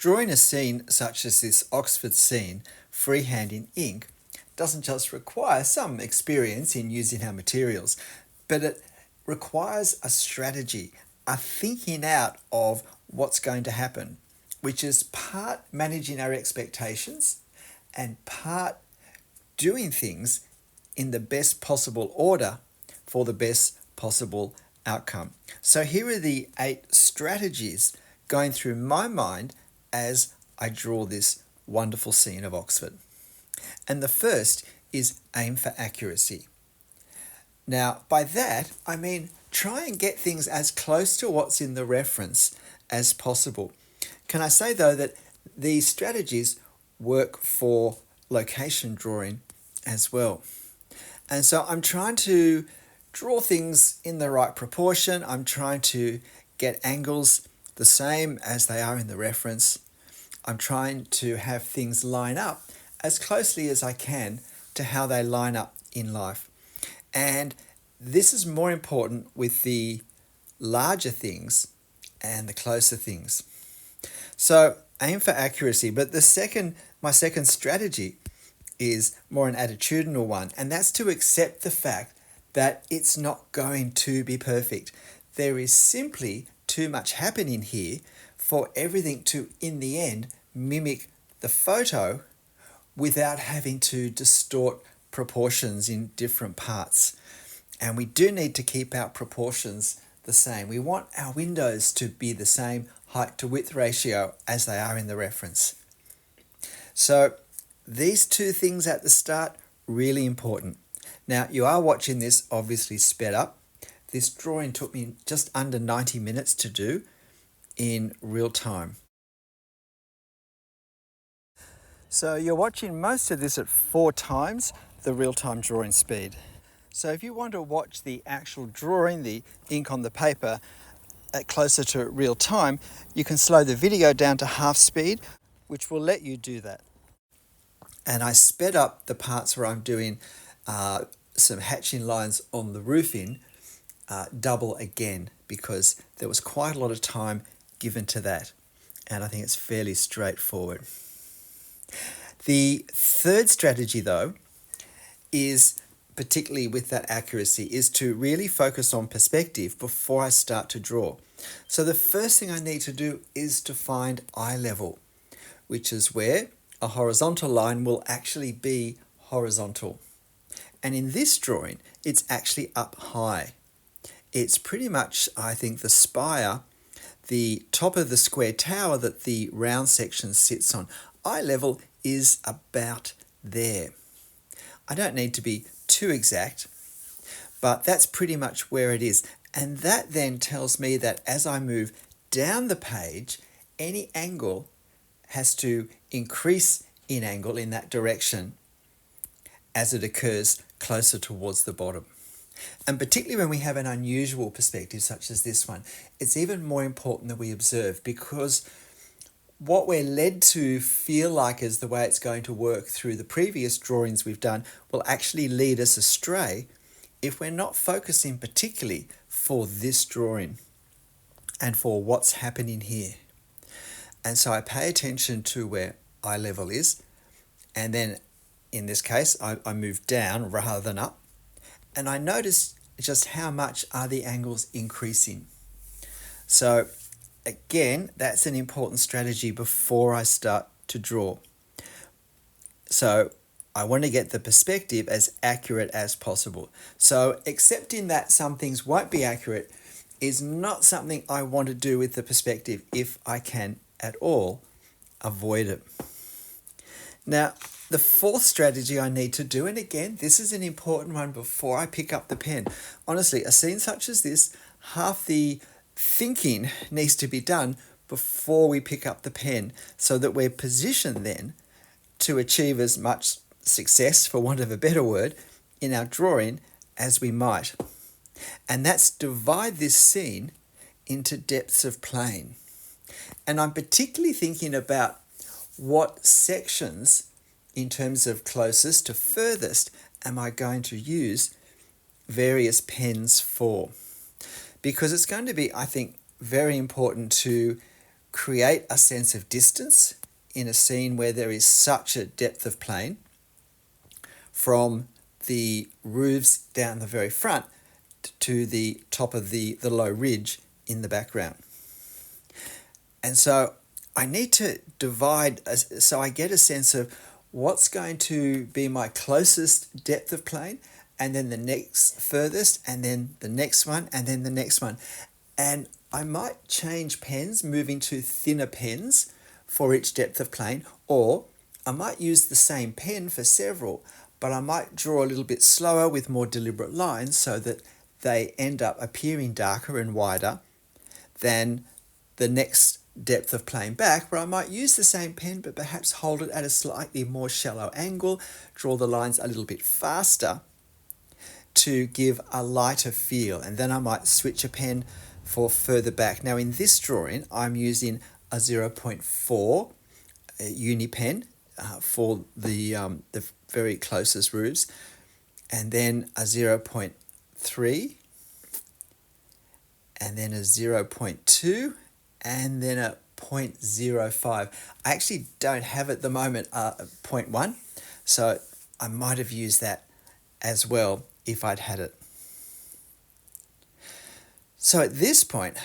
Drawing a scene such as this Oxford scene, freehand in ink, doesn't just require some experience in using our materials, but it requires a strategy, a thinking out of what's going to happen, which is part managing our expectations and part doing things in the best possible order for the best possible outcome. So here are the 8 strategies going through my mind as I draw this wonderful scene of Oxford. And the first is aim for accuracy. Now, by that, I mean try and get things as close to what's in the reference as possible. Can I say, though, that these strategies work for location drawing as well. And so I'm trying to draw things in the right proportion. I'm trying to get angles the same as they are in the reference. I'm trying to have things line up as closely as I can to how they line up in life. And this is more important with the larger things and the closer things. So aim for accuracy. But my second strategy is more an attitudinal one, and that's to accept the fact that it's not going to be perfect. There is simply too much happening here for everything to, in the end, mimic the photo without having to distort proportions in different parts. And we do need to keep our proportions the same. We want our windows to be the same height to width ratio as they are in the reference. So these 2 things at the start, really important. Now, you are watching this obviously sped up. This drawing took me just under 90 minutes to do in real time. So you're watching most of this at 4 times the real-time drawing speed. So if you want to watch the actual drawing, the ink on the paper, at closer to real time, you can slow the video down to half speed, which will let you do that. And I sped up the parts where I'm doing some hatching lines on the roofing double again, because there was quite a lot of time given to that. And I think it's fairly straightforward. The third strategy, though, is particularly with that accuracy, is to really focus on perspective before I start to draw. So the first thing I need to do is to find eye level, which is where a horizontal line will actually be horizontal. And in this drawing, it's actually up high. It's pretty much, I think, the spire, the top of the square tower that the round section sits on. Eye level is about there. I don't need to be too exact, but that's pretty much where it is. And that then tells me that as I move down the page, any angle has to increase in angle in that direction as it occurs closer towards the bottom. And particularly when we have an unusual perspective such as this one, it's even more important that we observe, because what we're led to feel like is the way it's going to work through the previous drawings we've done will actually lead us astray if we're not focusing particularly for this drawing and for what's happening here. And so I pay attention to where eye level is, and then in this case I move down rather than up, and I notice just how much are the angles increasing. So again, that's an important strategy before I start to draw. So I want to get the perspective as accurate as possible. So accepting that some things won't be accurate is not something I want to do with the perspective if I can at all avoid it. Now, the fourth strategy I need to do, and again, this is an important one before I pick up the pen. Honestly, a scene such as this, half the thinking needs to be done before we pick up the pen so that we're positioned then to achieve as much success, for want of a better word, in our drawing as we might. And that's divide this scene into depths of plane. And I'm particularly thinking about what sections in terms of closest to furthest am I going to use various pens for. Because it's going to be, I think, very important to create a sense of distance in a scene where there is such a depth of plane from the roofs down the very front to the top of the low ridge in the background. And so I need to divide so I get a sense of what's going to be my closest depth of plane, and then the next furthest, and then the next one, and then the next one. And I might change pens, moving to thinner pens for each depth of plane, or I might use the same pen for several, but I might draw a little bit slower with more deliberate lines so that they end up appearing darker and wider than the next depth of plane back, where I might use the same pen but perhaps hold it at a slightly more shallow angle, draw the lines a little bit faster to give a lighter feel, and then I might switch a pen for further back. Now in this drawing I'm using a 0.4 uni pen for the very closest roofs, and then a 0.3, and then a 0.2, and then a 0.05. I actually don't have at the moment a 0.1, so I might have used that as well if I'd had it. So at this point,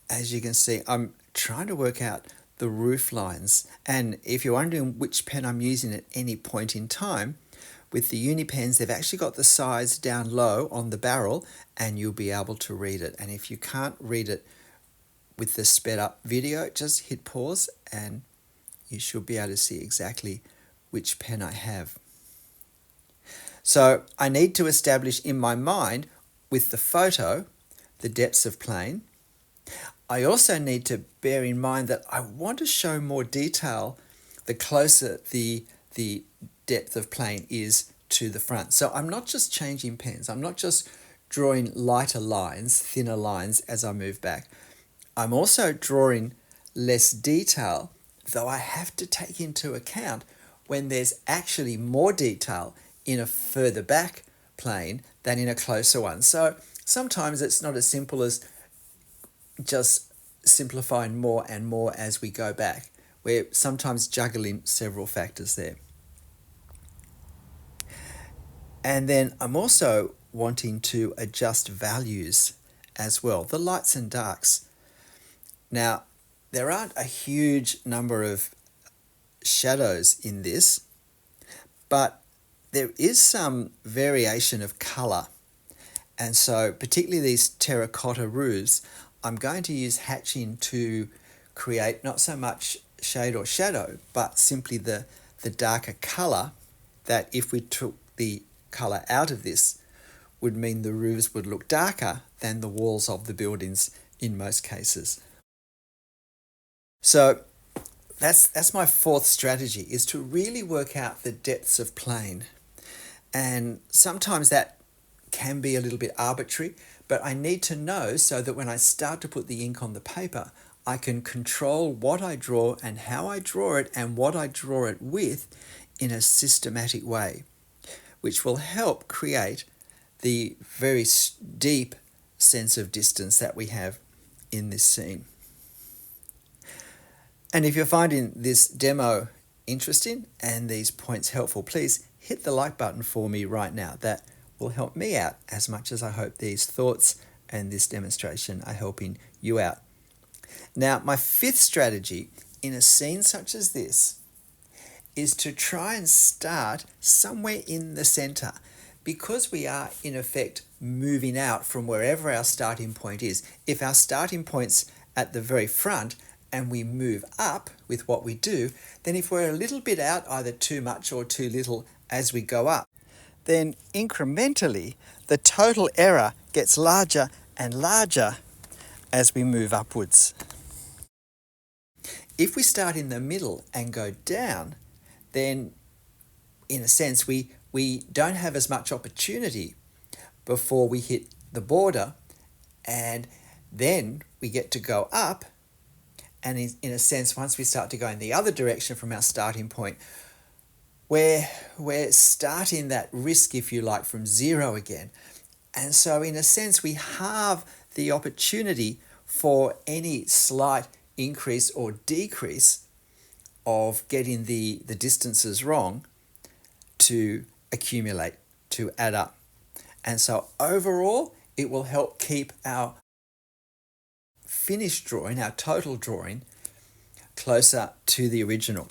as you can see, I'm trying to work out the roof lines. And if you're wondering which pen I'm using at any point in time, with the uni pens, they've actually got the size down low on the barrel, and you'll be able to read it. And if you can't read it with the sped up video, just hit pause and you should be able to see exactly which pen I have. So I need to establish in my mind with the photo the depths of plane. I also need to bear in mind that I want to show more detail the closer the depth of plane is to the front. So I'm not just changing pens. I'm not just drawing lighter lines, thinner lines as I move back. I'm also drawing less detail, though I have to take into account when there's actually more detail in a further back plane than in a closer one. So sometimes it's not as simple as just simplifying more and more as we go back. We're sometimes juggling several factors there. And then I'm also wanting to adjust values as well, the lights and darks. Now, there aren't a huge number of shadows in this, but there is some variation of colour. And so particularly these terracotta roofs, I'm going to use hatching to create not so much shade or shadow, but simply the darker colour that if we took the colour out of this would mean the roofs would look darker than the walls of the buildings in most cases. So that's my fourth strategy, is to really work out the depths of plane. And sometimes that can be a little bit arbitrary, but I need to know so that when I start to put the ink on the paper, I can control what I draw and how I draw it and what I draw it with in a systematic way, which will help create the very deep sense of distance that we have in this scene. And if you're finding this demo interesting and these points helpful, please hit the like button for me right now. That will help me out as much as I hope these thoughts and this demonstration are helping you out. Now, my fifth strategy in a scene such as this is to try and start somewhere in the center, because we are in effect moving out from wherever our starting point is. If our starting point's at the very front and we move up with what we do, then if we're a little bit out, either too much or too little as we go up, then incrementally the total error gets larger and larger as we move upwards. If we start in the middle and go down, then in a sense we don't have as much opportunity before we hit the border, and then we get to go up. And in a sense, once we start to go in the other direction from our starting point, we're starting that risk, if you like, from zero again. And so in a sense, we have the opportunity for any slight increase or decrease of getting the distances wrong to accumulate, to add up. And so overall, it will help keep our finished drawing, our total drawing, closer to the original.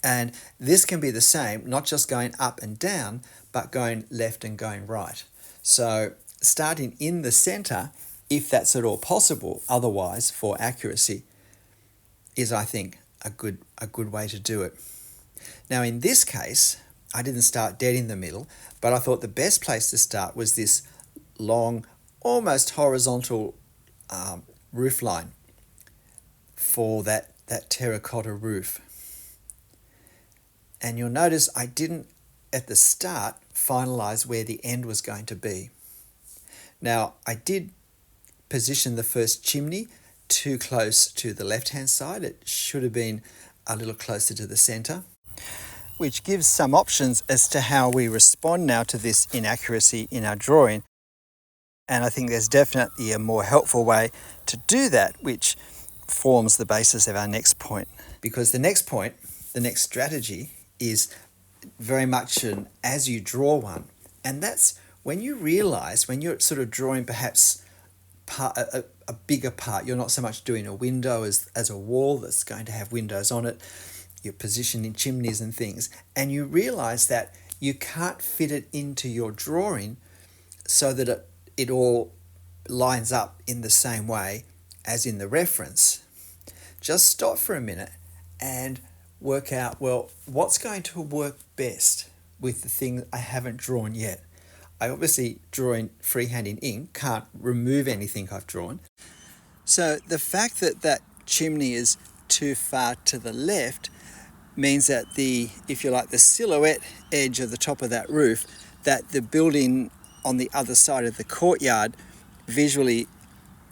And this can be the same, not just going up and down, but going left and going right. So starting in the center, if that's at all possible, otherwise for accuracy, is, I think, a good way to do it. Now in this case, I didn't start dead in the middle, but I thought the best place to start was this long, almost horizontal roof line for that terracotta roof. And you'll notice I didn't, at the start, finalize where the end was going to be. Now, I did position the first chimney too close to the left-hand side. It should have been a little closer to the center, which gives some options as to how we respond now to this inaccuracy in our drawing. And I think there's definitely a more helpful way to do that, which forms the basis of our next point. Because the next point, the next strategy, is very much an as you draw one. And that's when you realize, when you're sort of drawing perhaps a bigger part, you're not so much doing a window as a wall that's going to have windows on it, you're positioning chimneys and things, and you realize that you can't fit it into your drawing so that it all lines up in the same way as in the reference. Just stop for a minute and work out, well, what's going to work best with the thing I haven't drawn yet. I obviously, drawing freehand in ink, can't remove anything I've drawn. So the fact that that chimney is too far to the left means that the, if you like, the silhouette edge of the top of that roof, that the building on the other side of the courtyard visually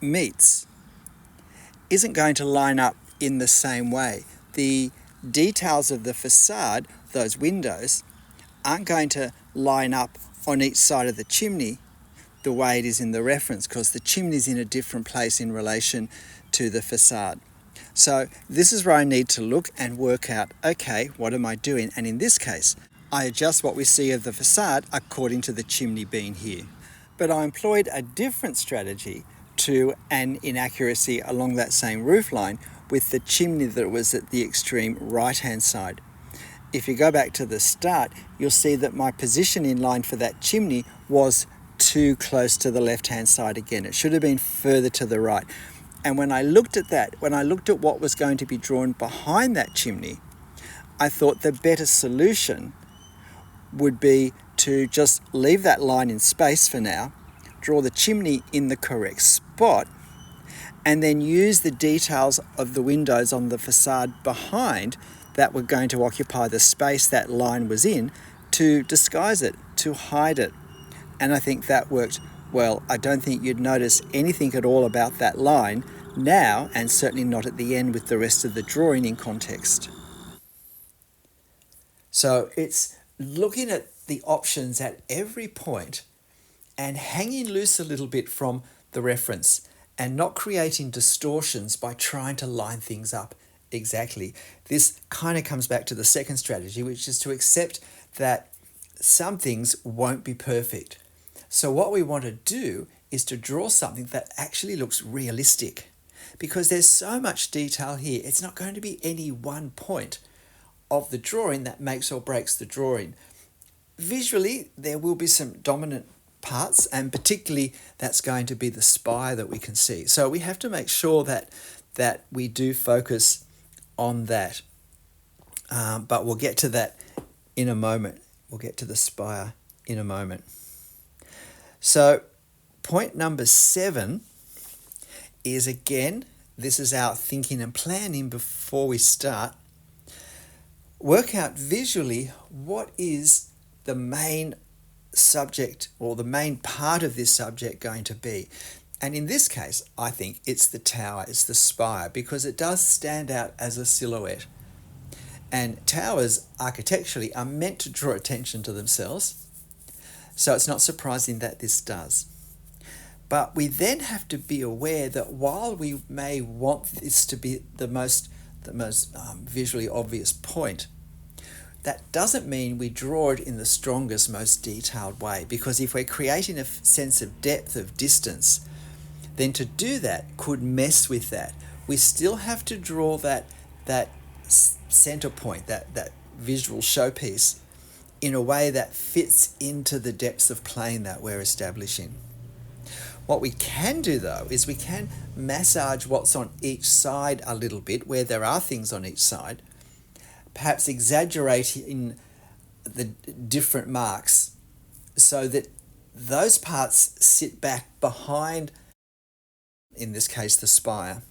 meets, isn't going to line up in the same way. The details of the facade, those windows, aren't going to line up on each side of the chimney the way it is in the reference, because the chimney's in a different place in relation to the facade. So this is where I need to look and work out, okay, what am I doing? And in this case, I adjust what we see of the facade according to the chimney being here. But I employed a different strategy to an inaccuracy along that same roof line with the chimney that was at the extreme right-hand side. If you go back to the start, you'll see that my position in line for that chimney was too close to the left-hand side again. It should have been further to the right. And when I looked at that, when I looked at what was going to be drawn behind that chimney, I thought the better solution would be to just leave that line in space for now, draw the chimney in the correct spot, and then use the details of the windows on the facade behind that were going to occupy the space that line was in to disguise it, to hide it. And I think that worked well. I don't think you'd notice anything at all about that line now, and certainly not at the end with the rest of the drawing in context. So it's looking at the options at every point and hanging loose a little bit from the reference and not creating distortions by trying to line things up exactly. This kind of comes back to the second strategy, which is to accept that some things won't be perfect. So what we want to do is to draw something that actually looks realistic, because there's so much detail here. It's not going to be any one point of the drawing that makes or breaks the drawing. Visually, there will be some dominant parts, and particularly that's going to be the spire that we can see. So we have to make sure that we do focus on that. But we'll get to that in a moment. We'll get to the spire in a moment. So point number 7 is, again, this is our thinking and planning before we start. Work out visually what is the main subject or the main part of this subject going to be. And in this case, I think it's the tower, it's the spire, because it does stand out as a silhouette. And towers, architecturally, are meant to draw attention to themselves. So it's not surprising that this does. But we then have to be aware that while we may want this to be the most visually obvious point, that doesn't mean we draw it in the strongest, most detailed way. Because if we're creating a sense of depth, of distance, then to do that could mess with that. We still have to draw that center point, that visual showpiece, in a way that fits into the depths of plane that we're establishing. What we can do though is we can massage what's on each side a little bit, where there are things on each side, perhaps exaggerating the different marks so that those parts sit back behind, in this case the spire,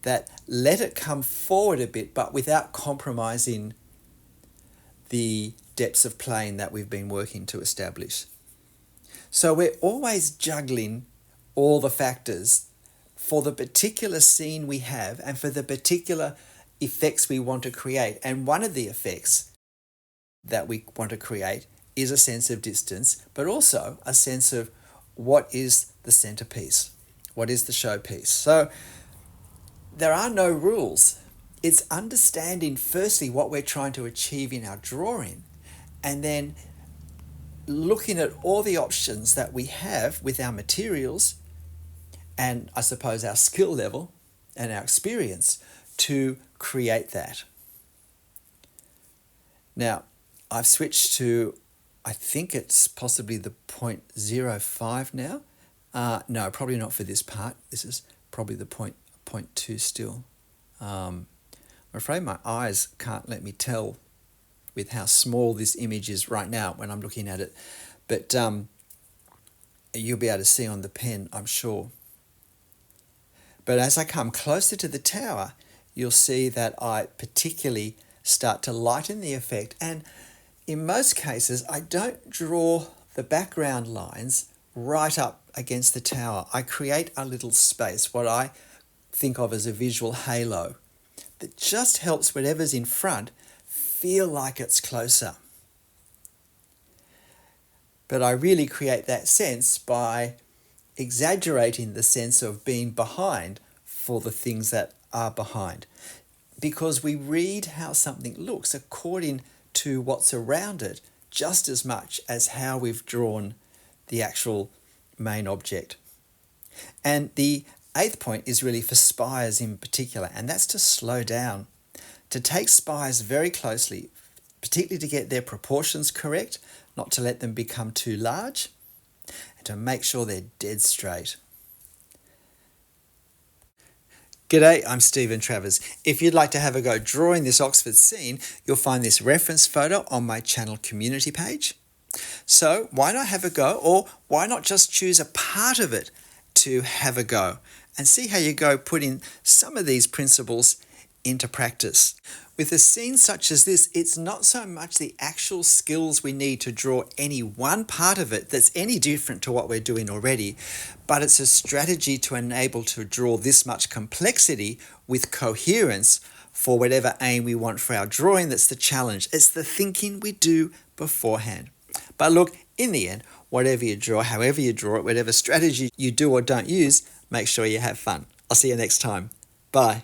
that let it come forward a bit but without compromising the depths of plane that we've been working to establish. So we're always juggling all the factors for the particular scene we have and for the particular effects we want to create. And one of the effects that we want to create is a sense of distance, but also a sense of what is the centerpiece, what is the showpiece. So there are no rules. It's understanding firstly what we're trying to achieve in our drawing, and then looking at all the options that we have with our materials and I suppose our skill level and our experience to create that. Now, I've switched to, I think it's possibly the 0.05 now. No, probably not for this part. This is probably the 0.2 still. I'm afraid my eyes can't let me tell with how small this image is right now when I'm looking at it. But you'll be able to see on the pen, I'm sure. But as I come closer to the tower, you'll see that I particularly start to lighten the effect. And in most cases, I don't draw the background lines right up against the tower. I create a little space, what I think of as a visual halo, that just helps whatever's in front feel like it's closer. But I really create that sense by exaggerating the sense of being behind for the things that are behind, because we read how something looks according to what's around it just as much as how we've drawn the actual main object. And the 8th point is really for spires in particular, and that's to slow down, to take spires very closely, particularly to get their proportions correct, not to let them become too large, and to make sure they're dead straight. G'day, I'm Stephen Travers. If you'd like to have a go drawing this Oxford scene, you'll find this reference photo on my channel community page. So why not have a go, or why not just choose a part of it to have a go and see how you go putting some of these principles into practice. With a scene such as this, it's not so much the actual skills we need to draw any one part of it that's any different to what we're doing already, but it's a strategy to enable to draw this much complexity with coherence for whatever aim we want for our drawing. That's the challenge. It's the thinking we do beforehand. But look, in the end, whatever you draw, however you draw it, whatever strategy you do or don't use, make sure you have fun. I'll see you next time. Bye.